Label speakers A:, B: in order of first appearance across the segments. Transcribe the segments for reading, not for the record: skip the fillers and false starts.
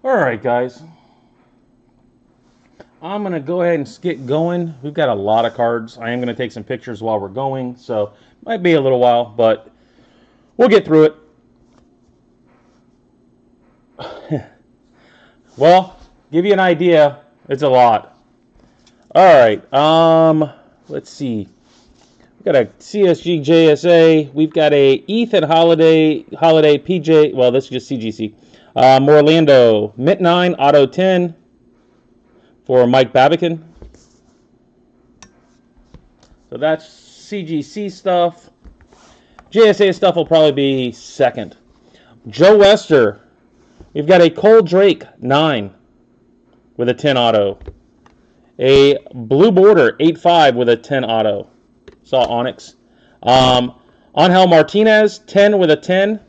A: Alright, guys. I'm going to go ahead and get going. We've got a lot of cards. I am going to take some pictures while we're going, so might be a little while, but we'll get through it. Well, give you an idea, it's a lot. Alright, let's see. We've got a CSG JSA. We've got a Ethan Holiday PJ. Well, this is just CGC. Morlando, Mint 9, Auto 10 for Mike Babican. So that's CGC stuff. JSA stuff will probably be second. Joe Wester. We've got a Cole Drake 9 with a 10 auto. A Blue Border 8.5 with a 10 auto. Saw Onyx. Angel Martinez 10 with a 10.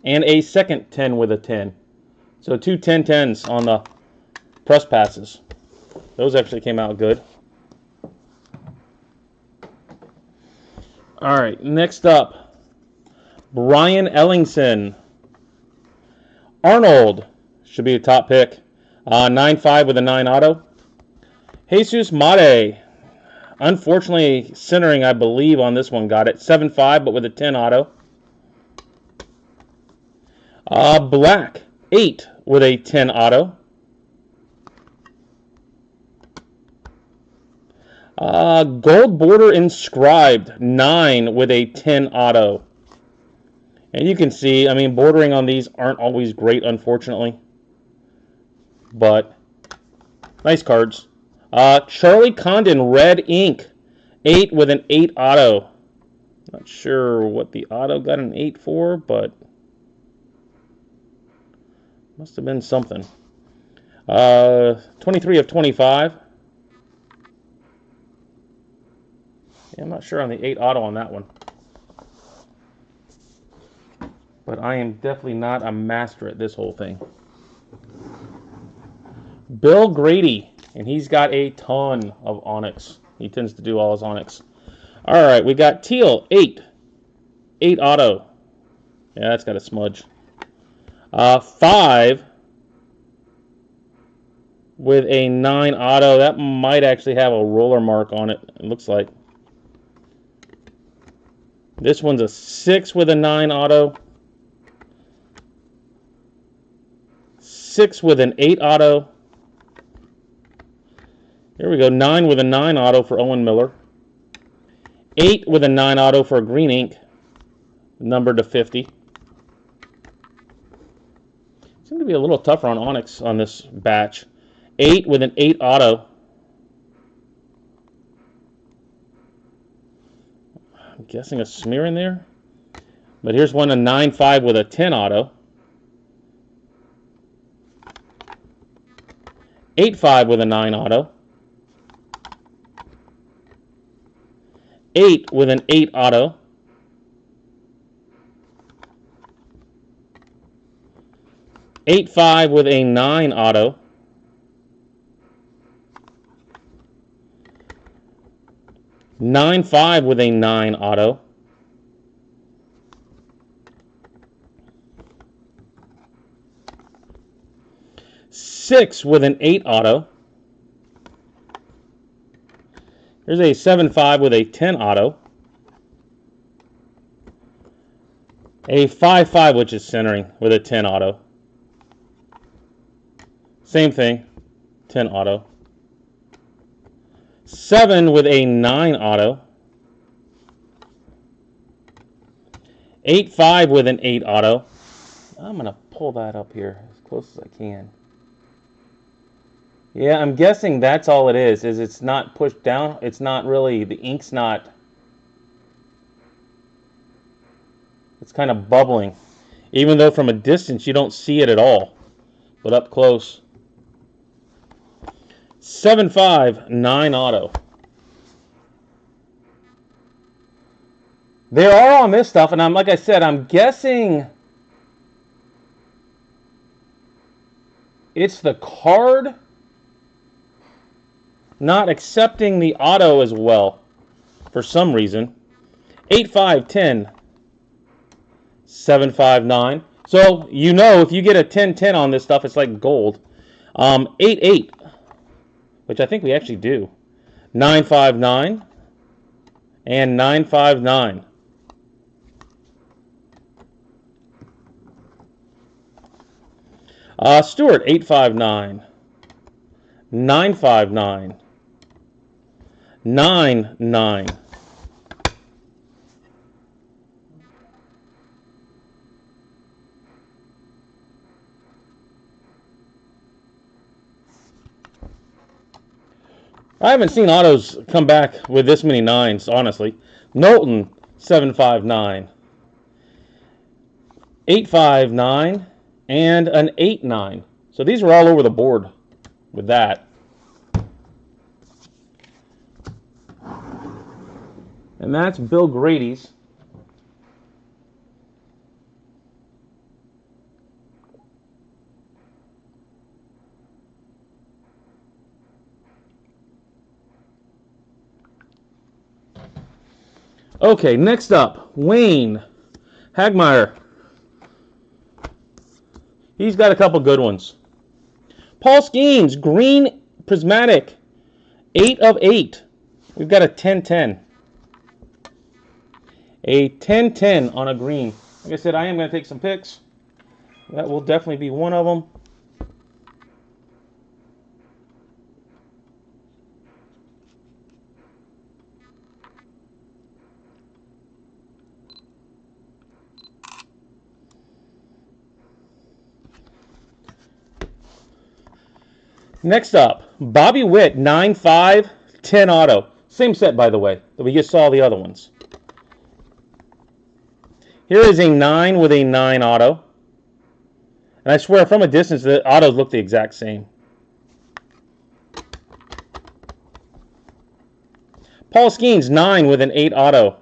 A: And a second 10 with a 10. So two 10-10s on the press passes. Those actually came out good. All right, next up, Brian Ellingson. Arnold should be a top pick. 9.5 with a 9 auto. Jesus Mate. Unfortunately, centering, I believe, on this one got it. 7.5, but with a 10 auto. Black, 8 with a 10 auto. Gold Border Inscribed, 9 with a 10 auto. And you can see, I mean, bordering on these aren't always great, unfortunately. But, nice cards. Charlie Condon, Red Ink, 8 with an 8 auto. Not sure what the auto got an 8 for, but must have been something. 23 of 25. Yeah, I'm not sure on the 8 auto on that one. But I am definitely not a master at this whole thing. Bill Grady, and he's got a ton of Onyx. He tends to do all his Onyx. All right, we got Teal, 8. 8 auto. Yeah, that's got a smudge. 5 with a 9 auto. That might actually have a roller mark on it, it looks like. This one's a 6 with a 9 auto. 6 with an 8 auto. Here we go. 9 with a 9 auto for Owen Miller. 8 with a 9 auto for Green Ink. Numbered to 50. Seems to be a little tougher on Onyx on this batch. 8 with an 8 auto. I'm guessing a smear in there. But here's one, a 9.5 with a 10 auto. 8.5 with a 9 auto. 8 with an 8 auto. 8.5 with a 9 auto. 9.5 with a 9 auto. 6 with an 8 auto. Here's a 7.5 with a 10 auto. A 5.5, which is centering, with a 10 auto. Same thing, 10 auto. 7 with a 9 auto. 8.5 with an 8 auto. I'm going to pull that up here as close as I can. Yeah, I'm guessing that's all it is it's not pushed down. It's not really, the ink's not, it's kind of bubbling. Even though from a distance you don't see it at all. But up close. 7.5, 9 auto. They're all on this stuff, and I'm, like I said, I'm guessing it's the card not accepting the auto as well for some reason. 8.5, 10, 7.5, 9. So, you know, if you get a 10-10 on this stuff, it's like gold. 8-8, which I think we actually do. 9-5-9 and 9-5-9. Stewart, 8-5-9. 9-5-9. 9-9. I haven't seen autos come back with this many nines, honestly. Knowlton, 7-5-9. 8-5-9 and an 8-9. So these are all over the board with that. And that's Bill Grady's. Okay, next up, Wayne Hagmeyer. He's got a couple good ones. Paul Skeens, green prismatic, 8/8. We've got a 10-10. A 10-10 on a green. Like I said, I am going to take some picks. That will definitely be one of them. Next up, Bobby Witt, 9-5, 10 auto. Same set, by the way, that we just saw the other ones. Here is a 9 with a 9 auto. And I swear, from a distance, the autos look the exact same. Paul Skeens, 9 with an 8 auto.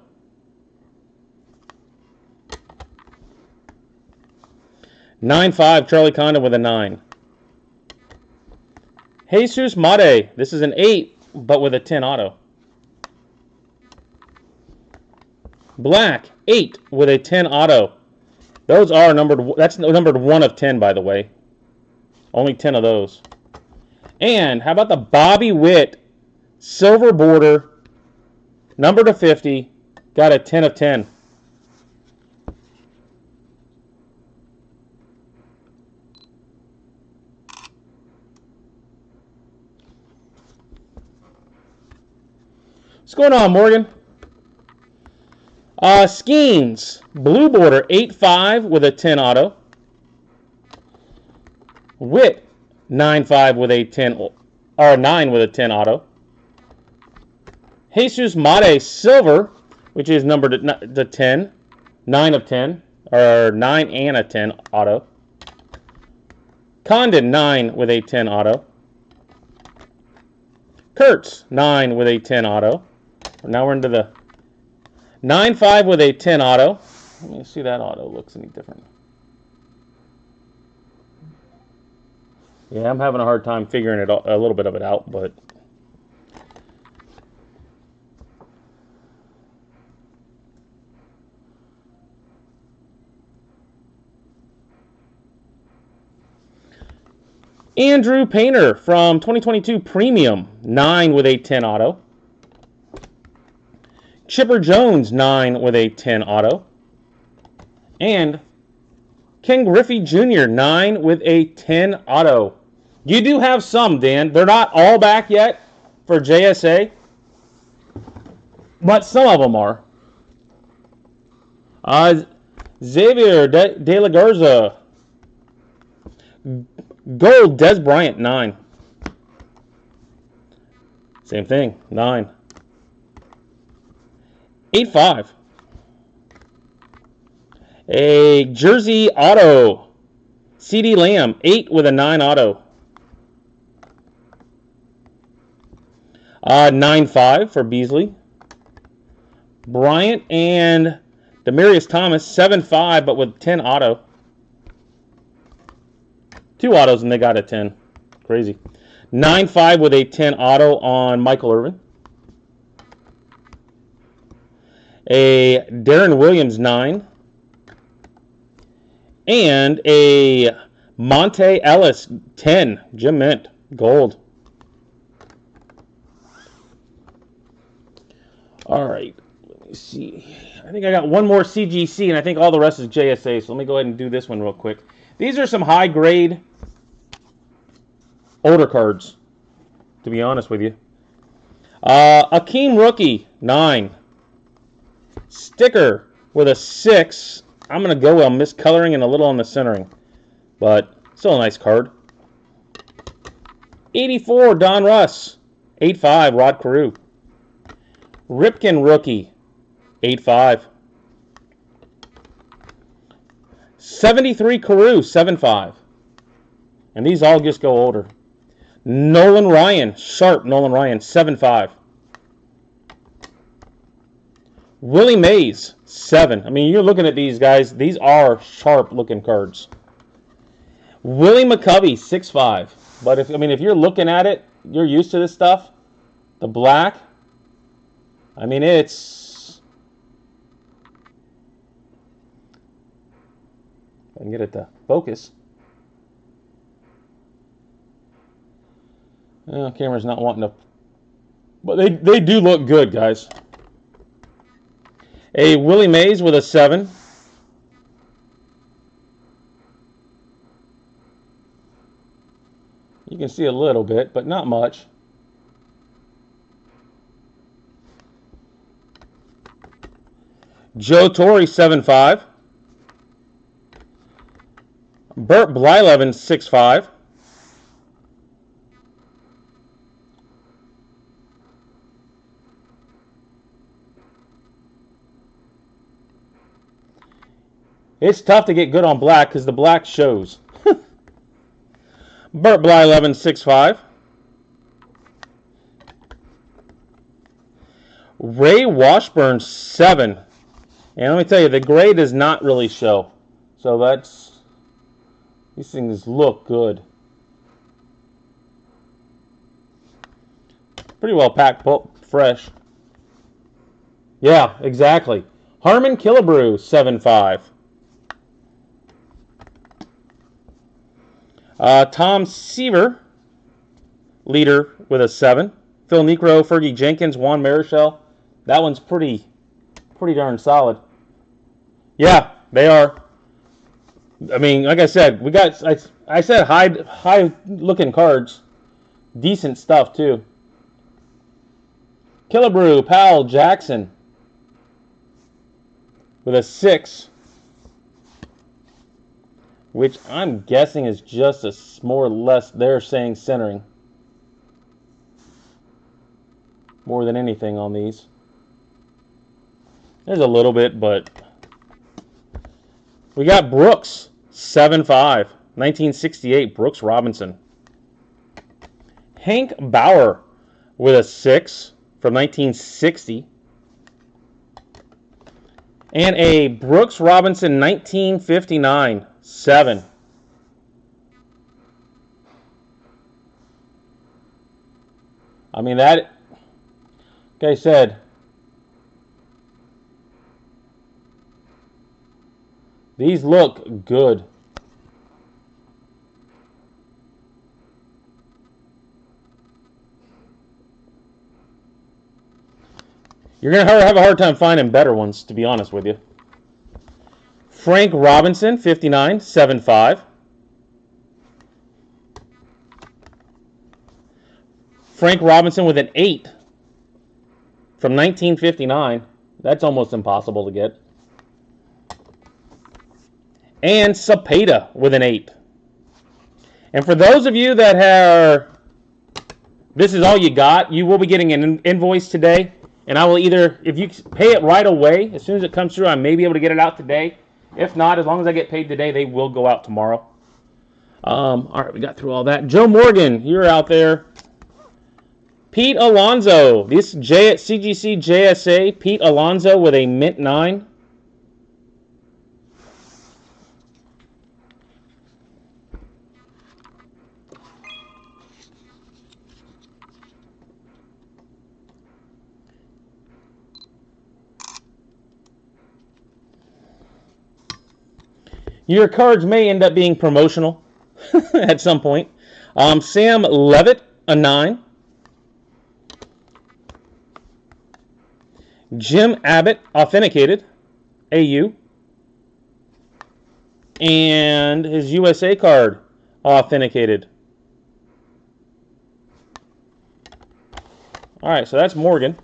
A: (9-5) Charlie Condon with a 9. Jesus Mate, this is an 8, but with a 10 auto. Black, 8 with a 10 auto. Those are numbered, that's numbered 1 of 10, by the way. Only 10 of those. And how about the Bobby Witt silver border, number to 50, got a 10 of 10. What's going on, Morgan? Skeens, blue border, 8-5 with a 10 auto. Witt, 9-5 with a 10, or 9 with a 10 auto. Jesus Mate, silver, which is numbered to 10, 9 of 10, or 9 and a 10 auto. Condon, 9 with a 10 auto. Kurtz, 9 with a 10 auto. Now we're into the 9-5 with a 10 auto. Let me see that auto looks any different. Yeah, I'm having a hard time figuring it a little bit of it out, but Andrew Painter from 2022 Premium, 9 with a 10 auto. Chipper Jones, 9 with a 10 auto. And Ken Griffey Jr., 9 with a 10 auto. You do have some, Dan. They're not all back yet for JSA, but some of them are. Xavier De La Garza. Gold, Des Bryant, 9. Same thing, 9. 8-5. A jersey auto. CD Lamb, 8 with a 9 auto. 9-5 for Beasley. Bryant and Demarius Thomas, 7-5, but with 10 auto. 2 autos and they got a 10. Crazy. 9-5 with a 10 auto on Michael Irvin. A Darren Williams, 9. And a Monte Ellis 10, Gem Mint, gold. All right, let me see. I think I got one more CGC, and I think all the rest is JSA, so let me go ahead and do this one real quick. These are some high-grade older cards, to be honest with you. Akeem Rookie, 9. Sticker with a 6. I'm going to go on miscoloring and a little on the centering, but still a nice card. 84, Don Russ. 85, Rod Carew. Ripken Rookie, 85. 73, Carew, 75. And these all just go older. Nolan Ryan, sharp Nolan Ryan, 7.5. Willie Mays, 7. I mean, you're looking at these guys. These are sharp-looking cards. Willie McCovey, 6.5. But if you're looking at it, you're used to this stuff. The black, I mean, it's... I can get it to focus. Camera's not wanting to... But they do look good, guys. A Willie Mays with a 7. You can see a little bit, but not much. Joe Torre, 7.5. Burt Blyleven, 6.5. It's tough to get good on black because the black shows. Burt Blyleven, 6.5. Ray Washburn, 7. And let me tell you, the gray does not really show. So these things look good. Pretty well packed, fresh. Yeah, exactly. Harmon Killebrew, 7.5. Tom Seaver, leader with a 7. Phil Necro, Fergie Jenkins, Juan Marichal. That one's pretty darn solid. Yeah, they are. I mean, like I said, we got. I said high looking cards, decent stuff too. Killebrew, Powell, Jackson, with a 6. Which I'm guessing is just a more or less they're saying centering. More than anything on these. There's a little bit, but we got Brooks, 7.5. 1968, Brooks Robinson. Hank Bauer with a 6 from 1960. And a Brooks Robinson 1959. 7. I mean, that, like I said, these look good. You're going to have a hard time finding better ones, to be honest with you. Frank Robinson, 59, 7.5. Frank Robinson with an 8 from 1959. That's almost impossible to get. And Cepeda with an 8. And for those of you that this is all you got, you will be getting an invoice today. And I will either, if you pay it right away, as soon as it comes through, I may be able to get it out today. If not, as long as I get paid today, they will go out tomorrow. All right, we got through all that. Joe Morgan, you're out there. Pete Alonso, this CGC JSA, Pete Alonso with a mint 9. Your cards may end up being promotional at some point. Sam Levitt, a 9. Jim Abbott, authenticated, AU. And his USA card, authenticated. All right, so that's Morgan.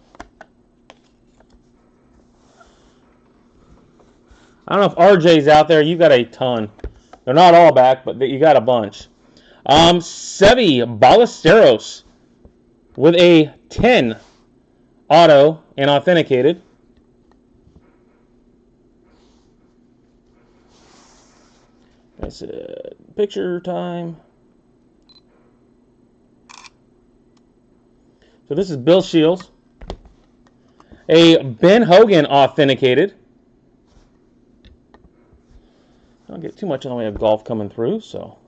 A: I don't know if RJ's out there. You got a ton. They're not all back, but you got a bunch. Sevi Ballesteros with a 10 auto and authenticated. That's it. Picture time. So this is Bill Shields. A Ben Hogan authenticated. I don't get too much in the way of golf coming through, so.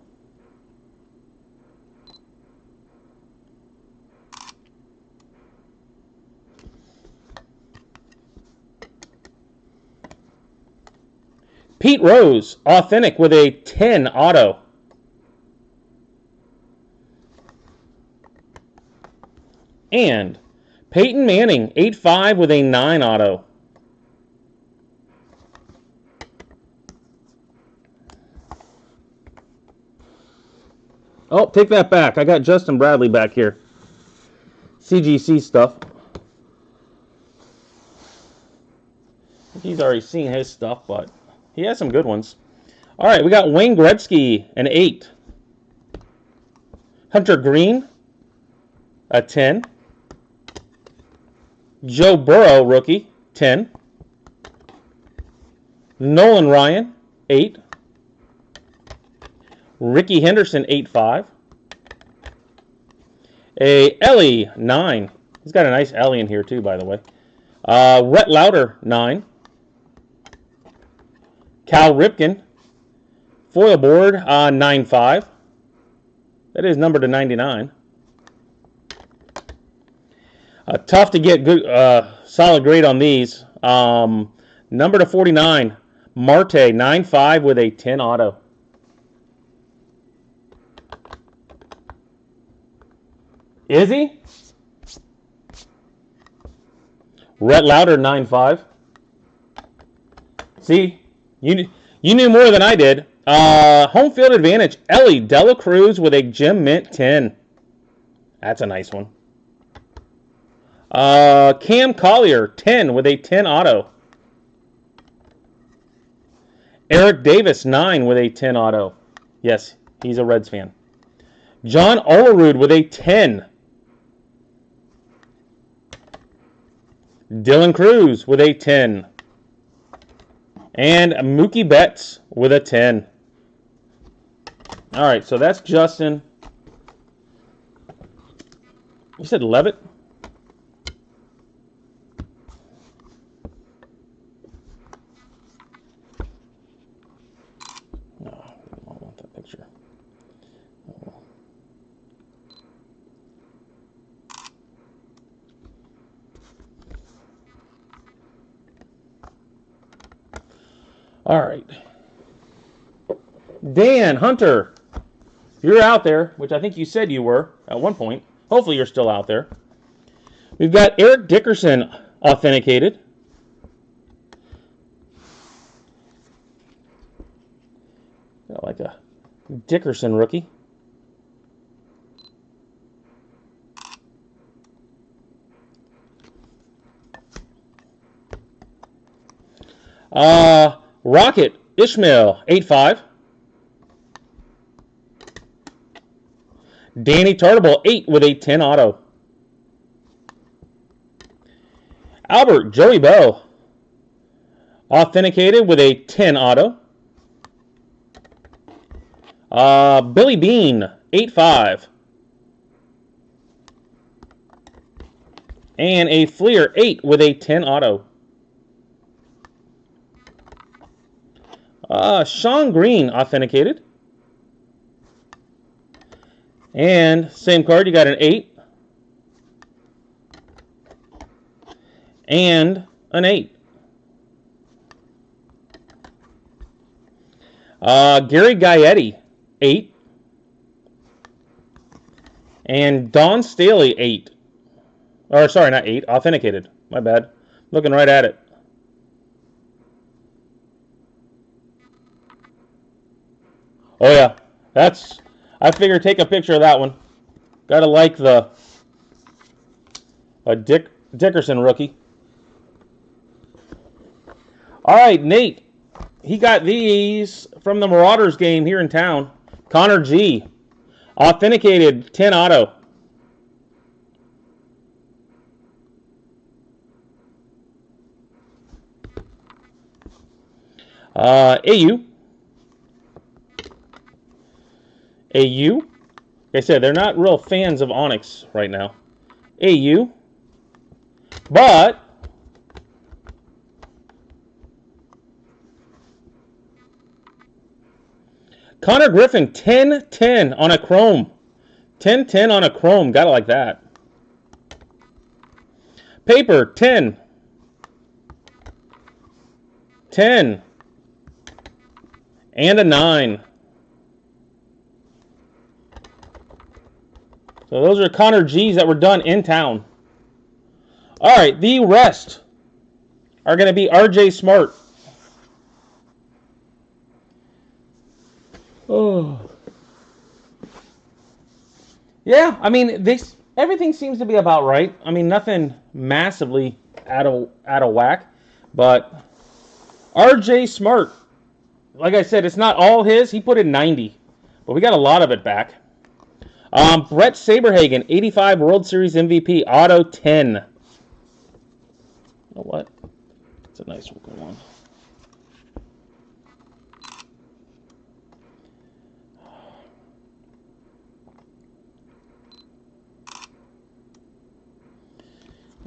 A: Pete Rose, authentic with a 10 auto. And Peyton Manning, 8-5 with a 9 auto. Oh, take that back. I got Justin Bradley back here. CGC stuff. He's already seen his stuff, but he has some good ones. All right, we got Wayne Gretzky, an 8. Hunter Green, a 10. Joe Burrow, rookie, 10. Nolan Ryan, 8. Ricky Henderson, 8-5. A Ellie, 9. He's got a nice Ellie in here, too, by the way. Rhett Lauder, 9. Cal Ripken, foil board, 9-5. That is numbered to 99. Tough to get good, solid grade on these. Number to 49, Marte, 9-5 with a 10 auto. Is he? Rhett Lauder, 9-5. See, you knew more than I did. Home field advantage, Ellie Dela Cruz with a Gem Mint 10. That's a nice one. Cam Collier, 10 with a 10 auto. Eric Davis, 9 with a 10 auto. Yes, he's a Reds fan. John Olerud with a 10. Dylan Cruz with a 10. And Mookie Betts with a 10. All right, so that's Justin. You said Levitt? No, I don't want that picture. Oh. All right. Dan Hunter, if you're out there, which I think you said you were at one point, hopefully you're still out there. We've got Eric Dickerson authenticated. Got like a Dickerson rookie. Rocket Ishmael, 8-5. Danny Tartable, 8 with a 10 auto. Albert Joey Bell, authenticated with a 10 auto. Billy Bean, 8-5. And a Fleer, 8 with a 10 auto. Sean Green, authenticated. And same card, you got an 8. And an 8. Gary Gaetti, 8. And Don Staley, 8. Or, sorry, not 8. Authenticated. My bad. Looking right at it. Oh, yeah. That's... I figured take a picture of that one. Gotta like the... Dickerson rookie. All right, Nate. He got these from the Marauders game here in town. Connor G. Authenticated 10 auto. AU. AU. Like I said, they're not real fans of Onyx right now. AU. But Connor Griffin, 10-10 on a chrome. 10-10 on a chrome. Gotta like that. Paper, 10. 10. And a 9. So those are Connor G's that were done in town. All right, the rest are going to be RJ Smart. Oh. Yeah, I mean, everything seems to be about right. I mean, nothing massively out of whack, but RJ Smart, like I said, it's not all his. He put in 90, but we got a lot of it back. Brett Saberhagen, 85 World Series MVP, auto 10. You know what? It's a nice looking one.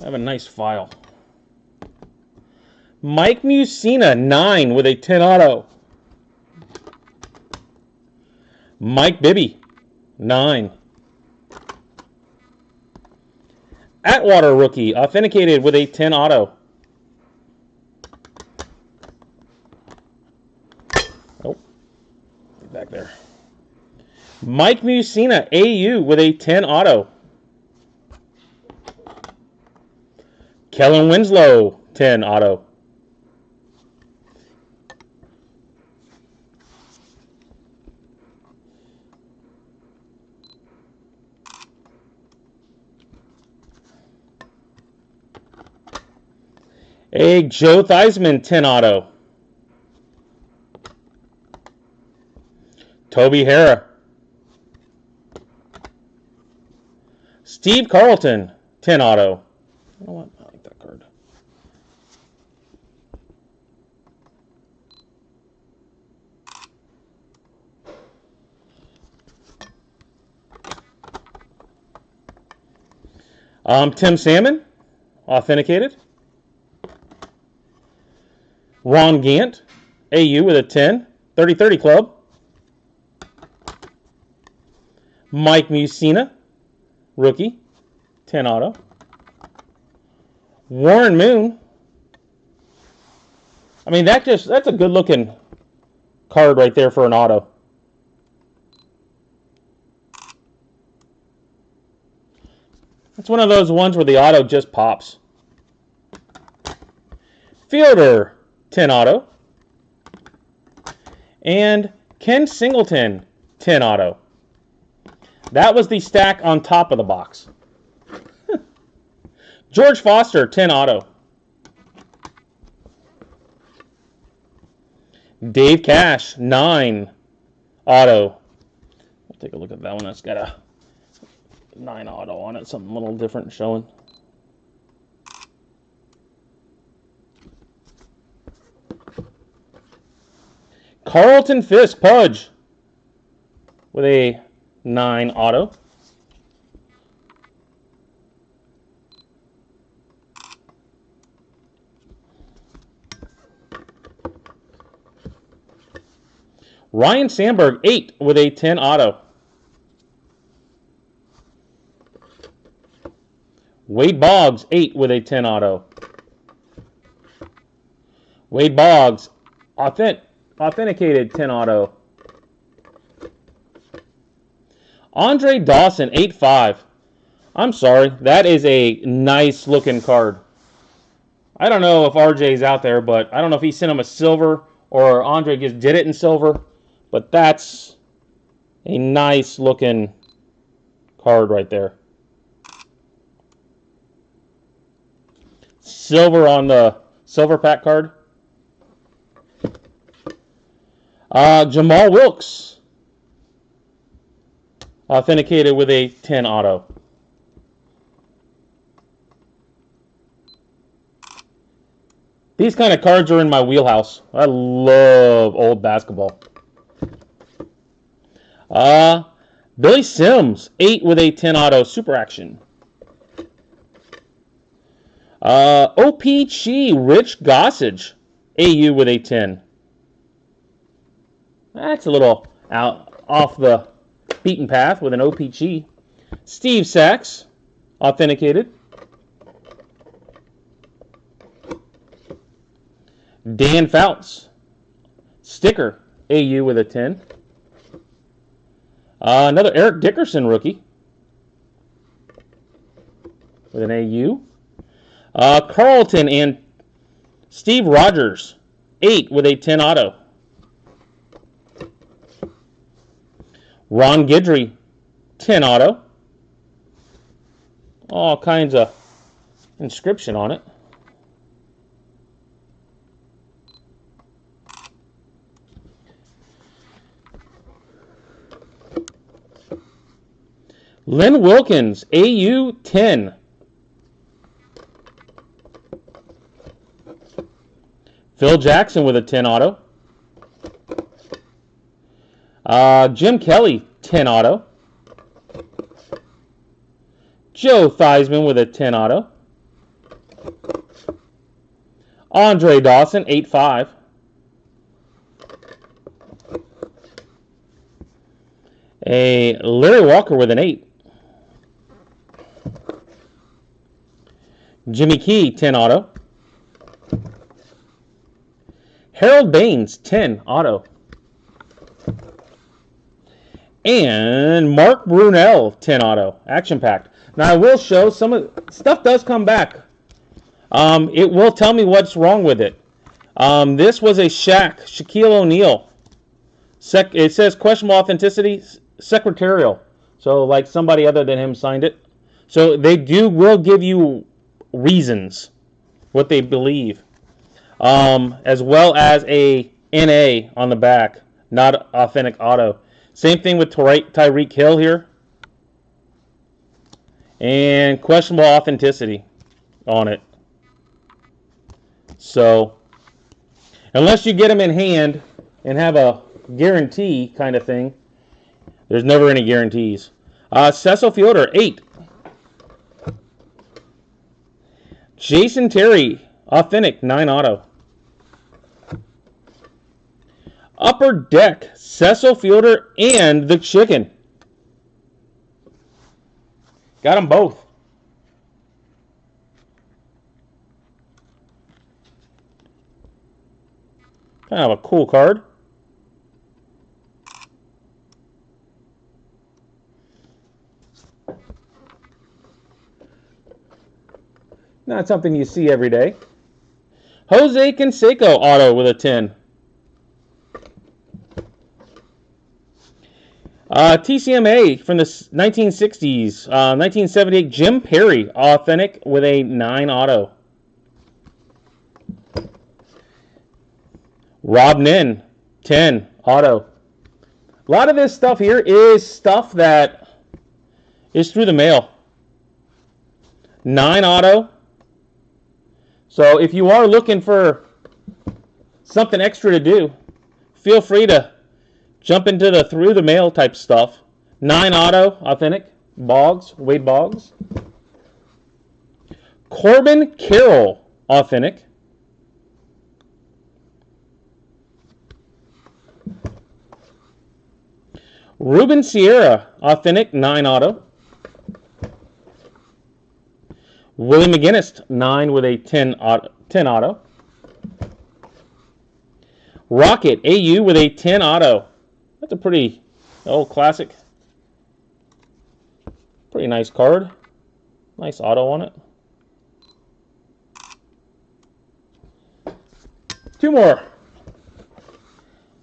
A: I have a nice file. Mike Mussina, 9 with a 10 auto. Mike Bibby, 9. Atwater rookie, authenticated with a 10 auto. Oh, get back there. Mike Mussina, AU with a 10 auto. Kellen Winslow, 10 auto. A Joe Theismann, 10 auto. Toby Hara. Steve Carlton, 10 auto. You know what? I like that card. Tim Salmon, authenticated. Ron Gant, AU with a 10, 30-30 club. Mike Mussina, rookie, 10 auto. Warren Moon. I mean, that's a good looking card right there for an auto. It's one of those ones where the auto just pops. Fielder, 10 auto. And Ken Singleton, 10 auto. That was the stack on top of the box. George Foster, 10 auto. Dave Cash, 9 auto. We'll take a look at that one. That's got a 9 auto on it. Something a little different showing. Carlton Fisk, Pudge, with a 9 auto. Ryan Sandberg, 8 with a 10 auto. Wade Boggs, 8 with a 10 auto. Wade Boggs, authenticated 10 auto. Andre Dawson, 8-5. I'm sorry, that is a nice looking card. I don't know if RJ's out there, but I don't know if he sent him a silver or Andre just did it in silver. But that's a nice looking card right there. Silver on the silver pack card. Jamal Wilkes. Authenticated with a 10 auto. These kind of cards are in my wheelhouse. I love old basketball. Billy Sims, 8 with a 10 auto, super action. OPG, Rich Gossage, AU with a 10. That's a little out off the beaten path with an OPG. Steve Sachs, authenticated. Dan Fouts, sticker, AU with a 10. Another Eric Dickerson rookie with an AU. Carlton and Steve Rogers, 8 with a 10 auto. Ron Guidry, 10 auto. All kinds of inscription on it. Lynn Wilkins, AU 10. Phil Jackson with a 10 auto. Jim Kelly, 10 auto. Joe Theismann with a 10 auto. Andre Dawson, 8-5. A Larry Walker with an 8. Jimmy Key, 10 auto. Harold Baines, 10 auto. And Mark Brunell, 10 auto. Action packed. Now I will show some of stuff does come back. It will tell me what's wrong with it. This was a Shaquille O'Neal. It says questionable authenticity, secretarial. So like somebody other than him signed it. So they will give you reasons, what they believe, as well as a NA on the back, not authentic auto. Same thing with Tyreek Hill here, and questionable authenticity on it. So unless you get them in hand and have a guarantee kind of thing, there's never any guarantees. Cecil Fielder, 8. Jason Terry, authentic, 9 auto. Upper Deck, Cecil Fielder and the Chicken. Got them both. Kind of a cool card. Not something you see every day. Jose Canseco auto with a 10. TCMA from the 1960s. 1978 Jim Perry authentic with a 9 auto. Rob Nin, 10 auto. A lot of this stuff here is stuff that is through the mail. 9 auto. So if you are looking for something extra to do, feel free to jump into the through the mail type stuff. 9 auto, authentic. Boggs, Wade Boggs. Corbin Carroll, authentic. Ruben Sierra, authentic, 9 auto. Willie McGinnis, 9 with a 10 auto. Rocket AU with a 10 auto. That's a pretty old classic. Pretty nice card. Nice auto on it. Two more.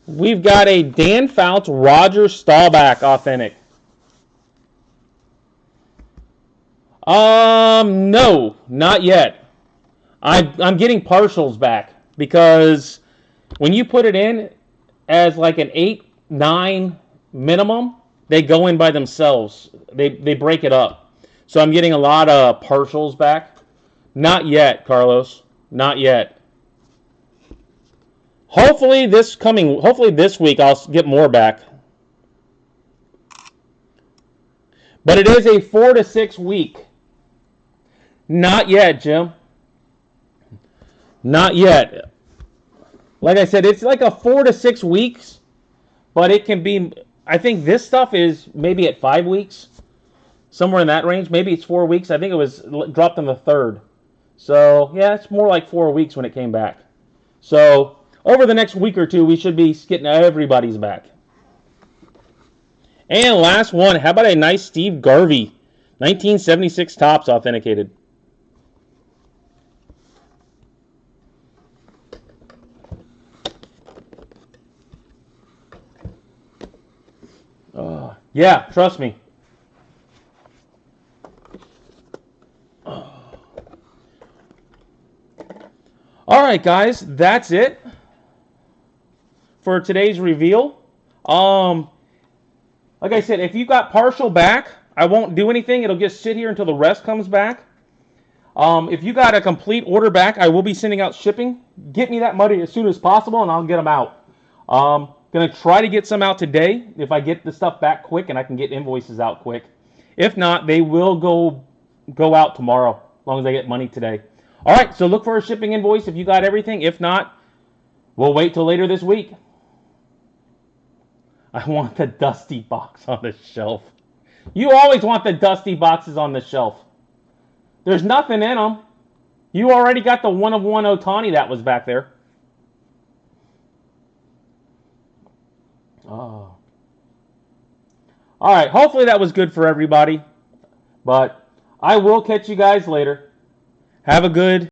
A: We've got a Dan Fouts Roger Staubach authentic. No, not yet. I'm getting partials back because when you put it in as like an 8, 9 minimum, they go in by themselves. They break it up. So I'm getting a lot of partials back. Not yet, Carlos. Not yet. Hopefully this week I'll get more back. But it is a 4 to 6 week. Not yet, Jim. Not yet. Like I said, it's like a 4 to 6 weeks, but it can be, I think this stuff is maybe at 5 weeks, somewhere in that range. Maybe it's 4 weeks. I think it was dropped on the 3rd. So, yeah, it's more like 4 weeks when it came back. So, over the next week or two, we should be getting everybody's back. And last one, how about a nice Steve Garvey, 1976 Topps authenticated. Yeah, trust me. All right, guys, that's it for today's reveal. Like I said, if you got partial back, I won't do anything. It'll just sit here until the rest comes back. If you got a complete order back, I will be sending out shipping. Get me that money as soon as possible, and I'll get them out. Going to try to get some out today if I get the stuff back quick and I can get invoices out quick. If not, they will go out tomorrow, as long as I get money today. All right, so look for a shipping invoice if you got everything. If not, we'll wait till later this week. I want the dusty box on the shelf. You always want the dusty boxes on the shelf. There's nothing in them. You already got the 1/1 Ohtani that was back there. Oh. All right, hopefully that was good for everybody. But I will catch you guys later. Have a good